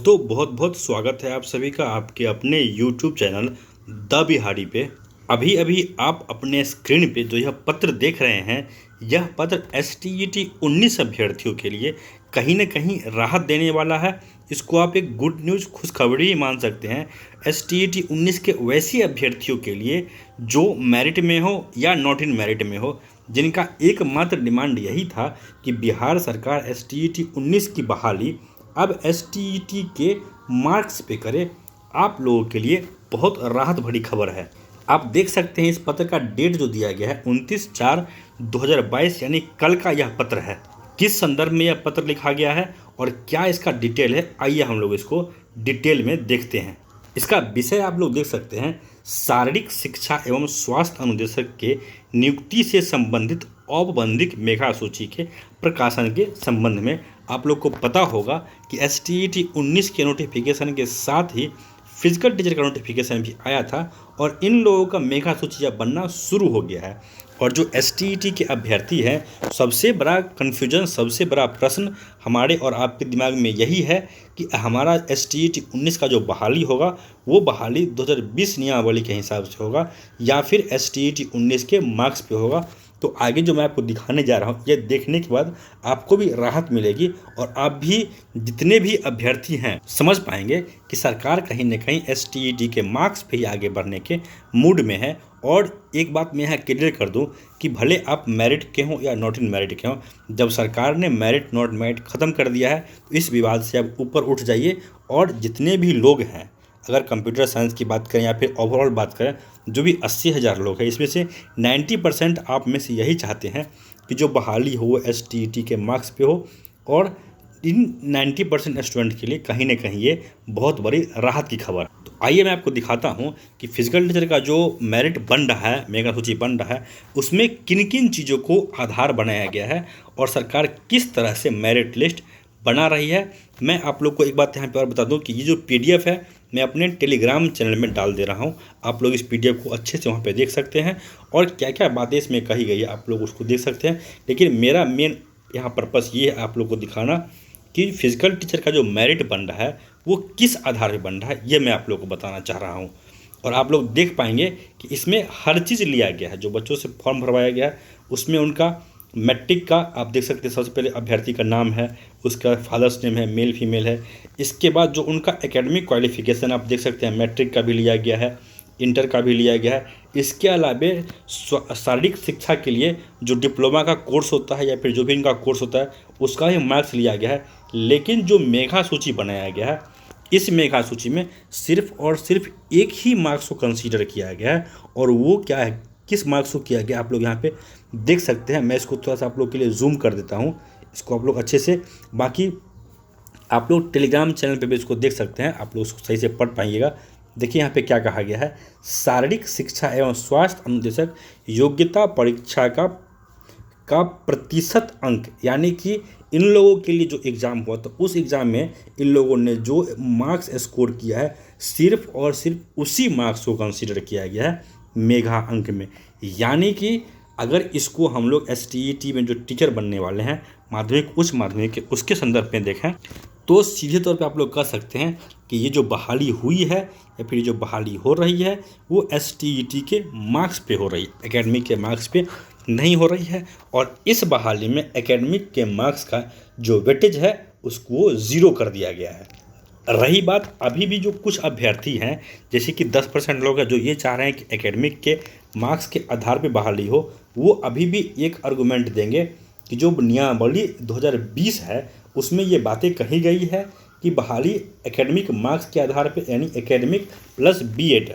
दोस्तों बहुत बहुत स्वागत है आप सभी का आपके अपने YouTube चैनल द बिहारी पे। अभी अभी आप अपने स्क्रीन पे जो यह पत्र देख रहे हैं, यह पत्र STET 19 अभ्यर्थियों के लिए कहीं न कहीं राहत देने वाला है। इसको आप एक गुड न्यूज़ खुशखबरी ही मान सकते हैं। STET 19 के वैसे अभ्यर्थियों के लिए जो मेरिट में हो या नॉट इन मेरिट में हो, जिनका एकमात्र डिमांड यही था कि बिहार सरकार STET 19 की बहाली अब STET के मार्क्स पे करे। आप लोगों के लिए बहुत राहत भरी खबर है। आप देख सकते हैं इस पत्र का डेट जो दिया गया है 29/4/2022 यानी कल का यह पत्र है। किस संदर्भ में यह पत्र लिखा गया है और क्या इसका डिटेल है, आइए हम लोग इसको डिटेल में देखते हैं। इसका विषय आप लोग देख सकते हैं, शारीरिक शिक्षा एवं स्वास्थ्य अनुदेशक के नियुक्ति से संबंधित औपबंधिक मेघा सूची के प्रकाशन के संबंध में। आप लोग को पता होगा कि STET 19 के नोटिफिकेशन के साथ ही फिजिकल टीचर का नोटिफिकेशन भी आया था और इन लोगों का मेघा सूची अब बनना शुरू हो गया है। और जो STET के अभ्यर्थी हैं, सबसे बड़ा कन्फ्यूजन, सबसे बड़ा प्रश्न हमारे और आपके दिमाग में यही है कि हमारा STET 19 का जो बहाली होगा वो बहाली 2020 नियमावली के हिसाब से होगा या फिर STET 19 के मार्क्स पे होगा। तो आगे जो मैं आपको दिखाने जा रहा हूँ, ये देखने के बाद आपको भी राहत मिलेगी और आप भी जितने भी अभ्यर्थी हैं समझ पाएंगे कि सरकार कहीं ना कहीं STET के मार्क्स पे ही आगे बढ़ने के मूड में है। और एक बात मैं यहाँ क्लियर कर दूँ कि भले आप मेरिट के हों या नॉट इन मेरिट के हों, जब सरकार ने मेरिट नॉट मेरिट ख़त्म कर दिया है तो इस विवाद से आप ऊपर उठ जाइए। और जितने भी लोग हैं, अगर कंप्यूटर साइंस की बात करें या फिर ओवरऑल बात करें, जो भी 80,000 लोग हैं, इसमें से 90% आप में से यही चाहते हैं कि जो बहाली हो वो STET के मार्क्स पे हो। और इन 90% स्टूडेंट के लिए कहीं ना कहीं ये बहुत बड़ी राहत की खबर। तो आइए मैं आपको दिखाता हूँ कि फिजिकल टीचर का जो मेरिट बन रहा है, मेगा सूची बन रहा है, उसमें किन किन चीज़ों को आधार बनाया गया है और सरकार किस तरह से मेरिट लिस्ट बना रही है। मैं आप लोग को एक बात यहाँ पे और बता दूँ कि ये जो PDF है मैं अपने टेलीग्राम चैनल में डाल दे रहा हूँ। आप लोग इस PDF को अच्छे से वहाँ पे देख सकते हैं और क्या क्या बातें इसमें कही गई है आप लोग उसको देख सकते हैं। लेकिन मेरा मेन यहाँ पर्पस ये है आप लोग को दिखाना कि फिजिकल टीचर का जो मेरिट बन रहा है वो किस आधार पर बन रहा है, ये मैं आप लोग को बताना चाह रहा हूँ। और आप लोग देख पाएंगे कि इसमें हर चीज़ लिया गया है। जो बच्चों से फॉर्म भरवाया गया है उसमें उनका मैट्रिक का आप देख सकते हैं, सबसे पहले अभ्यर्थी का नाम है, उसका फादर्स नेम है, मेल फीमेल है। इसके बाद जो उनका एकेडमिक क्वालिफिकेशन आप देख सकते हैं, मैट्रिक का भी लिया गया है, इंटर का भी लिया गया है। इसके अलावा शारीरिक शिक्षा के लिए जो डिप्लोमा का कोर्स होता है या फिर जो भी इनका कोर्स होता है उसका ही मार्क्स लिया गया है। लेकिन जो मेघा सूची बनाया गया है, इस मेघा सूची में सिर्फ और सिर्फ एक ही मार्क्स को कंसीडर किया गया है और वो क्या है, किस मार्क्स को किया गया आप लोग यहाँ पे देख सकते हैं। मैं इसको थोड़ा सा आप लोग के लिए जूम कर देता हूँ, इसको आप लोग अच्छे से, बाकी आप लोग टेलीग्राम चैनल पे भी इसको देख सकते हैं, आप लोग उसको सही से पढ़ पाइएगा। देखिए यहाँ पे क्या कहा गया है, शारीरिक शिक्षा एवं स्वास्थ्य अनुदेशक योग्यता परीक्षा का प्रतिशत अंक, यानी कि इन लोगों के लिए जो एग्ज़ाम हुआ तो उस एग्ज़ाम में इन लोगों ने जो मार्क्स स्कोर किया है सिर्फ और सिर्फ उसी मार्क्स को कंसीडर किया गया है मेघा अंक में। यानी कि अगर इसको हम लोग STET में जो टीचर बनने वाले हैं माध्यमिक उच्च माध्यमिक के, उसके संदर्भ में देखें तो सीधे तौर पे आप लोग कह सकते हैं कि ये जो बहाली हुई है या फिर जो बहाली हो रही है वो STET के मार्क्स पे हो रही है, एकेडमिक के मार्क्स पे नहीं हो रही है। और इस बहाली में एकेडमिक के मार्क्स का जो वेटेज है उसको 0 कर दिया गया है। रही बात, अभी भी जो कुछ अभ्यर्थी हैं जैसे कि 10% लोग हैं जो ये चाह रहे हैं कि एकेडमिक के मार्क्स के आधार पे बहाली हो, वो अभी भी एक आर्गूमेंट देंगे कि जो नियमावली 2020 है उसमें ये बातें कही गई है कि बहाली एकेडमिक मार्क्स के आधार पे, यानी एकेडमिक प्लस B.Ed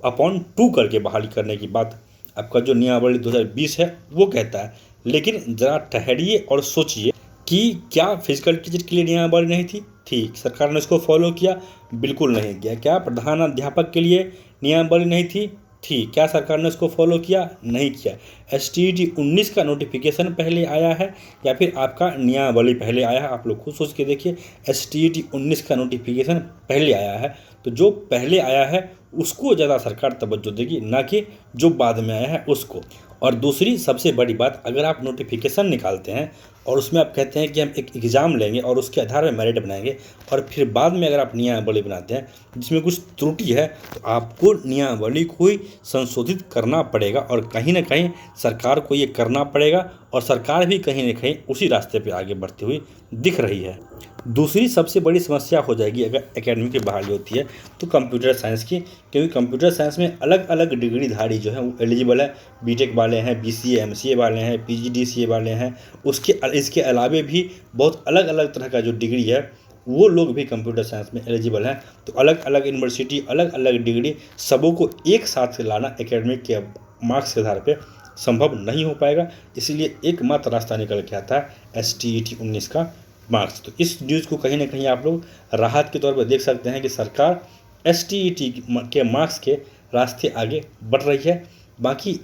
अपॉन 2 करके बहाली करने की बात आपका जो नियमावली 2020 है वो कहता है। लेकिन ज़रा ठहरिए और सोचिए कि क्या फिजिकल टीचर के लिए नियमावली नहीं थी? ठीक, सरकार ने इसको फॉलो किया? बिल्कुल नहीं किया। क्या प्रधान अध्यापक के लिए नियमावली नहीं थी? ठीक, क्या सरकार ने इसको फॉलो किया? नहीं किया। STET 19 का नोटिफिकेशन पहले आया है या फिर आपका नियमावली पहले आया है? आप लोग खुद सोच के देखिए। STET 19 का नोटिफिकेशन पहले आया है तो जो पहले आया है उसको ज़्यादा सरकार तवज्जो देगी, ना कि जो बाद में आया है उसको। और दूसरी सबसे बड़ी बात, अगर आप नोटिफिकेशन निकालते हैं और उसमें आप कहते हैं कि हम एक एग्ज़ाम लेंगे और उसके आधार में मेरिट बनाएंगे, और फिर बाद में अगर आप नियमावली बनाते हैं जिसमें कुछ त्रुटि है, तो आपको नियमावली को ही संशोधित करना पड़ेगा और कहीं ना कहीं सरकार को ये करना पड़ेगा, और सरकार भी कहीं ना कहीं उसी रास्ते पे आगे बढ़ती हुई दिख रही है। दूसरी सबसे बड़ी समस्या हो जाएगी अगर एकेडमी की बहाली होती है तो कंप्यूटर साइंस की, क्योंकि कंप्यूटर साइंस में अलग अलग डिग्रीधारी जो है वो एलिजिबल है। बीटेक वाले हैं, बीसीए एमसीए वाले हैं, पीजीडीसीए वाले हैं, इसके अलावे भी बहुत अलग अलग तरह का जो डिग्री है वो लोग भी कंप्यूटर साइंस में एलिजिबल हैं। तो अलग अलग यूनिवर्सिटी, अलग अलग डिग्री, सबों को एक साथ लाना एकेडमिक के मार्क्स के आधार पर संभव नहीं हो पाएगा। इसलिए एकमात्र रास्ता निकल के आता है STET 19 का मार्क्स। तो इस न्यूज़ को कहीं ना कहीं आप लोग राहत के तौर पर देख सकते हैं कि सरकार STET के मार्क्स के रास्ते आगे बढ़ रही है। बाकी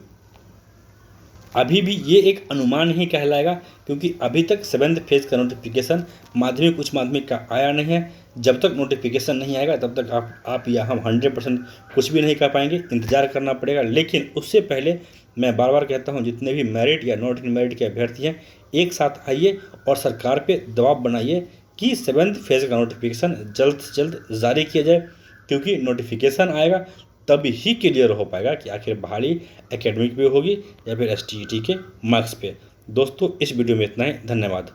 अभी भी ये एक अनुमान ही कहलाएगा, क्योंकि अभी तक 7th फेज का नोटिफिकेशन माध्यमिक उच्च माध्यमिक का आया नहीं है। जब तक नोटिफिकेशन नहीं आएगा तब तक आप या हम 100% कुछ भी नहीं कर पाएंगे, इंतज़ार करना पड़ेगा। लेकिन उससे पहले मैं बार बार कहता हूँ, जितने भी मेरिट या नॉट इन मेरिट के अभ्यर्थी हैं, एक साथ आइए और सरकार पे दबाव बनाइए कि 7th फेज का नोटिफिकेशन जल्द से जल्द जारी किया जाए, क्योंकि नोटिफिकेशन आएगा तब ही क्लियर हो पाएगा कि आखिर बहाली एकेडमिक पे होगी या फिर STET के मार्क्स पे। दोस्तों, इस वीडियो में इतना ही। धन्यवाद।